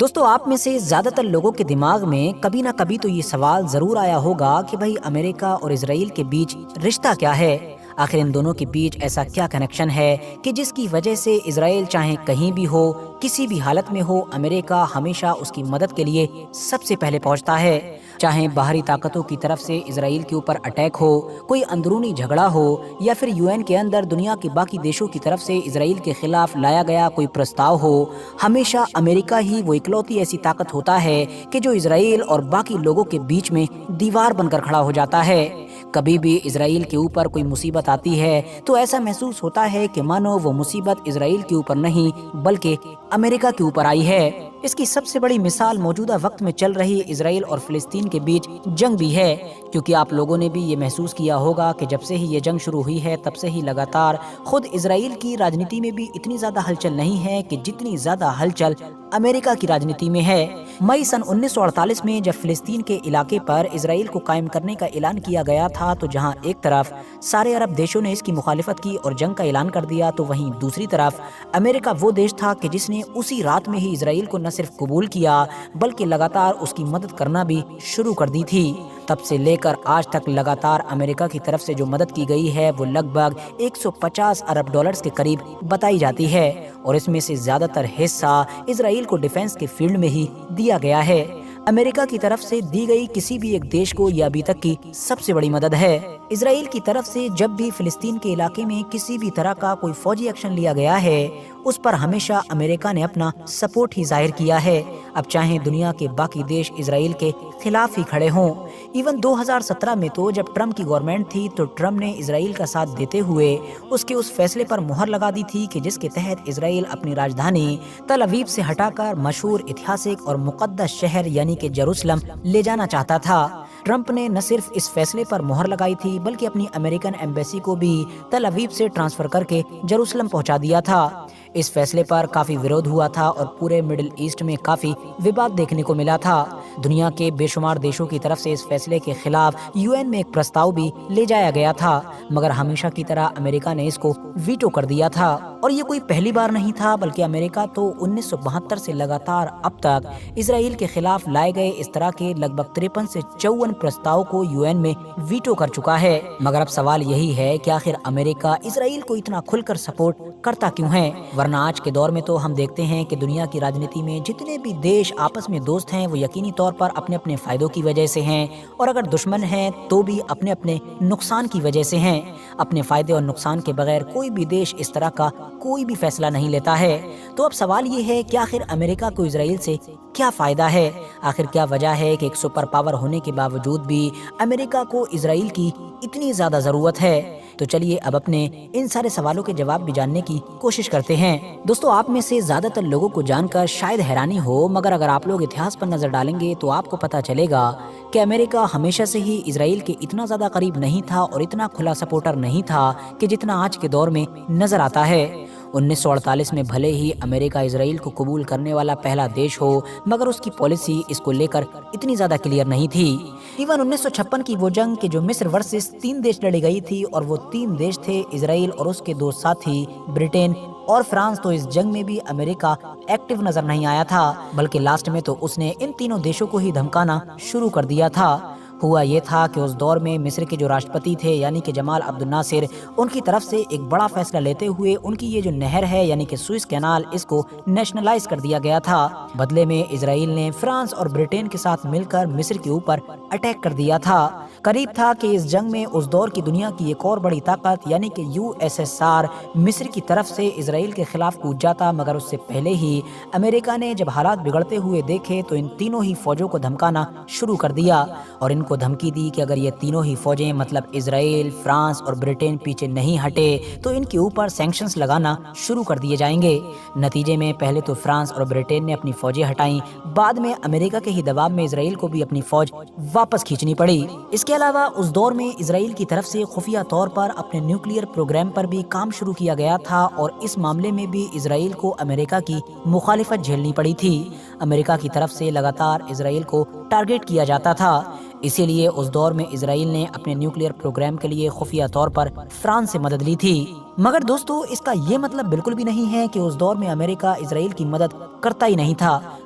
دوستو آپ میں سے زیادہ تر لوگوں کے دماغ میں کبھی نہ کبھی تو یہ سوال ضرور آیا ہوگا کہ بھائی امریکہ اور اسرائیل کے بیچ رشتہ کیا ہے؟ آخر ان دونوں کے بیچ ایسا کیا کنیکشن ہے کہ جس کی وجہ سے اسرائیل چاہے کہیں بھی ہو، کسی بھی حالت میں ہو، امریکہ ہمیشہ اس کی مدد کے لیے سب سے پہلے پہنچتا ہے؟ چاہے باہری طاقتوں کی طرف سے اسرائیل کے اوپر اٹیک ہو، کوئی اندرونی جھگڑا ہو، یا پھر UN کے اندر دنیا کے باقی دیشوں کی طرف سے اسرائیل کے خلاف لایا گیا کوئی پرستاؤ ہو، ہمیشہ امریکہ ہی وہ اکلوتی ایسی طاقت ہوتا ہے کہ جو اسرائیل اور باقی لوگوں کے بیچ میں دیوار بن کر کھڑا ہو جاتا ہے۔ کبھی بھی اسرائیل کے اوپر کوئی مصیبت آتی ہے تو ایسا محسوس ہوتا ہے کہ مانو وہ مصیبت اسرائیل کے اوپر نہیں بلکہ امریکہ کے اوپر آئی ہے۔ اس کی سب سے بڑی مثال موجودہ وقت میں چل رہی اسرائیل اور فلسطین کے بیچ جنگ بھی ہے، کیونکہ آپ لوگوں نے بھی یہ محسوس کیا ہوگا کہ جب سے ہی یہ جنگ شروع ہوئی ہے تب سے ہی لگاتار خود اسرائیل کی راجنیتی میں بھی اتنی زیادہ ہلچل نہیں ہے کہ جتنی زیادہ ہلچل امریکہ کی راجنیتی میں ہے۔ مئی سن 1948 میں جب فلسطین کے علاقے پر اسرائیل کو قائم کرنے کا اعلان کیا گیا تھا تو جہاں ایک طرف سارے عرب دیشوں نے اس کی مخالفت کی اور جنگ کا اعلان کر دیا، تو وہیں دوسری طرف امریکہ وہ دیش تھا کہ جس نے اسی رات میں ہی اسرائیل کو نہ صرف قبول کیا بلکہ لگاتار اس کی مدد کرنا بھی شروع کر دی تھی۔ تب سے لے کر آج تک لگاتار امریکہ کی طرف سے جو مدد کی گئی ہے وہ لگ بھگ 150 ارب ڈالرز کے قریب بتائی جاتی ہے، اور اس میں سے زیادہ تر حصہ اسرائیل کو ڈیفنس کے فیلڈ میں ہی دیا گیا ہے۔ امریکہ کی طرف سے دی گئی کسی بھی ایک دیش کو یہ ابھی تک کی سب سے بڑی مدد ہے۔ اسرائیل کی طرف سے جب بھی فلسطین کے علاقے میں کسی بھی طرح کا کوئی فوجی ایکشن لیا گیا ہے اس پر ہمیشہ امریکہ نے اپنا سپورٹ ہی ظاہر کیا ہے، اب چاہے دنیا کے باقی دیش اسرائیل کے خلاف ہی کھڑے ہوں۔ ایون 2017 میں تو جب ٹرمپ کی گورنمنٹ تھی تو ٹرمپ نے اسرائیل کا ساتھ دیتے ہوئے اس کے اس فیصلے پر مہر لگا دی تھی کہ جس کے تحت اسرائیل اپنی راجدھانی تل ابیب سے ہٹا کر مشہور ایتہاسک اور مقدس شہر یعنی کہ یروشلم لے جانا چاہتا تھا۔ ٹرمپ نے نہ صرف اس فیصلے پر مہر لگائی تھی بلکہ اپنی امریکن ایمبیسی کو بھی تل ابیب سے ٹرانسفر کر کے یروشلم پہنچا دیا تھا۔ اس فیصلے پر کافی ویرودھ ہوا تھا اور پورے مڈل ایسٹ میں کافی وواد دیکھنے کو ملا تھا۔ دنیا کے بے شمار دیشوں کی طرف سے اس فیصلے کے خلاف UN میں ایک پرستاؤ بھی لے جایا گیا تھا، مگر ہمیشہ کی طرح امریکہ نے اس کو ویٹو کر دیا تھا۔ اور یہ کوئی پہلی بار نہیں تھا بلکہ امریکہ تو 1972 سے لگاتار اب تک اسرائیل کے خلاف لائے گئے اس طرح کے لگ بھگ 53 سے 54 پرستاؤ کو UN میں ویٹو کر چکا ہے۔ مگر اب سوال یہی ہے کہ آخر امریکہ اسرائیل کو اتنا کھل کر سپورٹ کرتا کیوں ہے؟ ورنہ آج کے دور میں تو ہم دیکھتے ہیں کہ دنیا کی راجنیتی میں جتنے بھی دیش آپس میں دوست ہیں وہ یقینی طور پر اپنے اپنے فائدوں کی وجہ سے ہیں، اور اگر دشمن ہیں تو بھی اپنے اپنے نقصان کی وجہ سے ہیں۔ اپنے فائدے اور نقصان کے بغیر کوئی بھی دیش اس طرح کا کوئی بھی فیصلہ نہیں لیتا ہے۔ تو اب سوال یہ ہے کہ آخر امریکہ کو اسرائیل سے کیا فائدہ ہے؟ آخر کیا وجہ ہے کہ ایک سپر پاور ہونے کے باوجود بھی امریکہ کو اسرائیل کی اتنی زیادہ ضرورت ہے؟ تو چلیے اب اپنے ان سارے سوالوں کے جواب بھی جاننے کی کوشش کرتے ہیں۔ دوستو آپ میں سے زیادہ تر لوگوں کو جان کر شاید حیرانی ہو، مگر اگر آپ لوگ اتہاس پر نظر ڈالیں گے تو آپ کو پتہ چلے گا کہ امریکہ ہمیشہ سے ہی اسرائیل کے اتنا زیادہ قریب نہیں تھا اور اتنا کھلا سپورٹر نہیں تھا کہ جتنا آج کے دور میں نظر آتا ہے۔ 1948 میں بھلے ہی امریکہ اسرائیل کو قبول کرنے والا پہلا دیش ہو مگر اس کی پالیسی اس کو لے کر اتنی زیادہ کلیئر نہیں تھی۔ ایون 1956 کی وہ جنگ کہ جو مصر ورسس 3 دیش لڑی گئی تھی اور وہ 3 دیش تھے اسرائیل اور اس کے 2 ساتھی برٹین اور فرانس، تو اس جنگ میں بھی امریکہ ایکٹیو نظر نہیں آیا تھا بلکہ لاسٹ میں تو اس نے ان تینوں دیشوں کو ہی دھمکانا شروع کر دیا تھا۔ ہوا یہ تھا کہ اس دور میں مصر کے جو راشٹرپتی تھے یعنی کہ جمال عبد الناصر، ان کی طرف سے ایک بڑا فیصلہ لیتے ہوئے ان کی یہ جو نہر ہے یعنی کہ سوئس کینال، اس کو نیشنلائز کر دیا گیا تھا۔ بدلے میں اسرائیل نے فرانس اور برٹین کے ساتھ مل کر مصر کے اوپر اٹیک کر دیا تھا۔ قریب تھا کہ اس جنگ میں اس دور کی دنیا کی ایک اور بڑی طاقت یعنی کہ USSR مصر کی طرف سے اسرائیل کے خلاف کود جاتا، مگر اس سے پہلے ہی امریکہ نے جب حالات بگڑتے ہوئے دیکھے تو ان تینوں ہی فوجوں کو دھمکانا شروع کر دیا اور ان کو دھمکی دی کہ اگر یہ تینوں ہی فوجیں مطلب اسرائیل، فرانس اور برٹین پیچھے نہیں ہٹے تو ان کے اوپر سینکشنز لگانا شروع کر دیے جائیں گے۔ نتیجے میں پہلے تو فرانس اور برٹین نے اپنی فوجیں ہٹائیں، بعد میں امریکہ کے ہی دباؤ میں اسرائیل کو بھی اپنی فوج واپس کھینچنی پڑی۔ اس کے علاوہ اس دور میں اسرائیل کی طرف سے خفیہ طور پر اپنے نیوکلیئر پروگرام پر بھی کام شروع کیا گیا تھا اور اس معاملے میں بھی اسرائیل کو امریکہ کی مخالفت جھیلنی پڑی تھی۔ امریکہ کی طرف سے لگاتار اسرائیل کو ٹارگیٹ کیا جاتا تھا، اسی لیے اس دور میں اسرائیل نے اپنے نیوکلیئر پروگرام کے لیے خفیہ طور پر فرانس سے مدد لی تھی۔ مگر دوستو اس کا یہ مطلب بالکل بھی نہیں ہے کہ اس دور میں امریکہ اسرائیل کی مدد کرتا ہی نہیں تھا،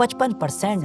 55%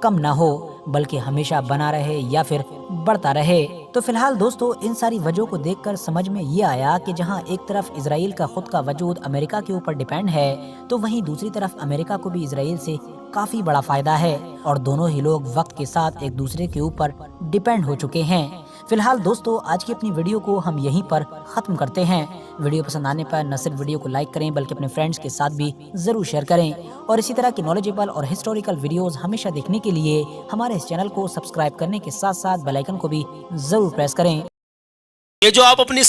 کم نہ ہو بلکہ ہمیشہ بنا رہے یا پھر بڑھتا رہے۔ تو فی الحال دوستو ان ساری وجہوں کو دیکھ کر سمجھ میں یہ آیا کہ جہاں ایک طرف اسرائیل کا خود کا وجود امریکہ کے اوپر ڈیپینڈ ہے تو وہیں دوسری طرف امریکہ کو بھی اسرائیل سے کافی بڑا فائدہ ہے اور دونوں ہی لوگ وقت کے ساتھ ایک دوسرے کے اوپر ڈیپینڈ ہو چکے ہیں۔ فی الحال دوستو آج کی اپنی ویڈیو کو ہم یہیں پر ختم کرتے ہیں۔ ویڈیو پسند آنے پر نہ صرف ویڈیو کو لائک کریں بلکہ اپنے فرینڈز کے ساتھ بھی ضرور شیئر کریں اور اسی طرح کی نالجیبل اور ہسٹوریکل ویڈیوز ہمیشہ دیکھنے کے لیے ہمارے اس چینل کو سبسکرائب کرنے کے ساتھ ساتھ بیل آئیکن کو بھی ضرور پریس کریں۔ یہ جو آپ اپنی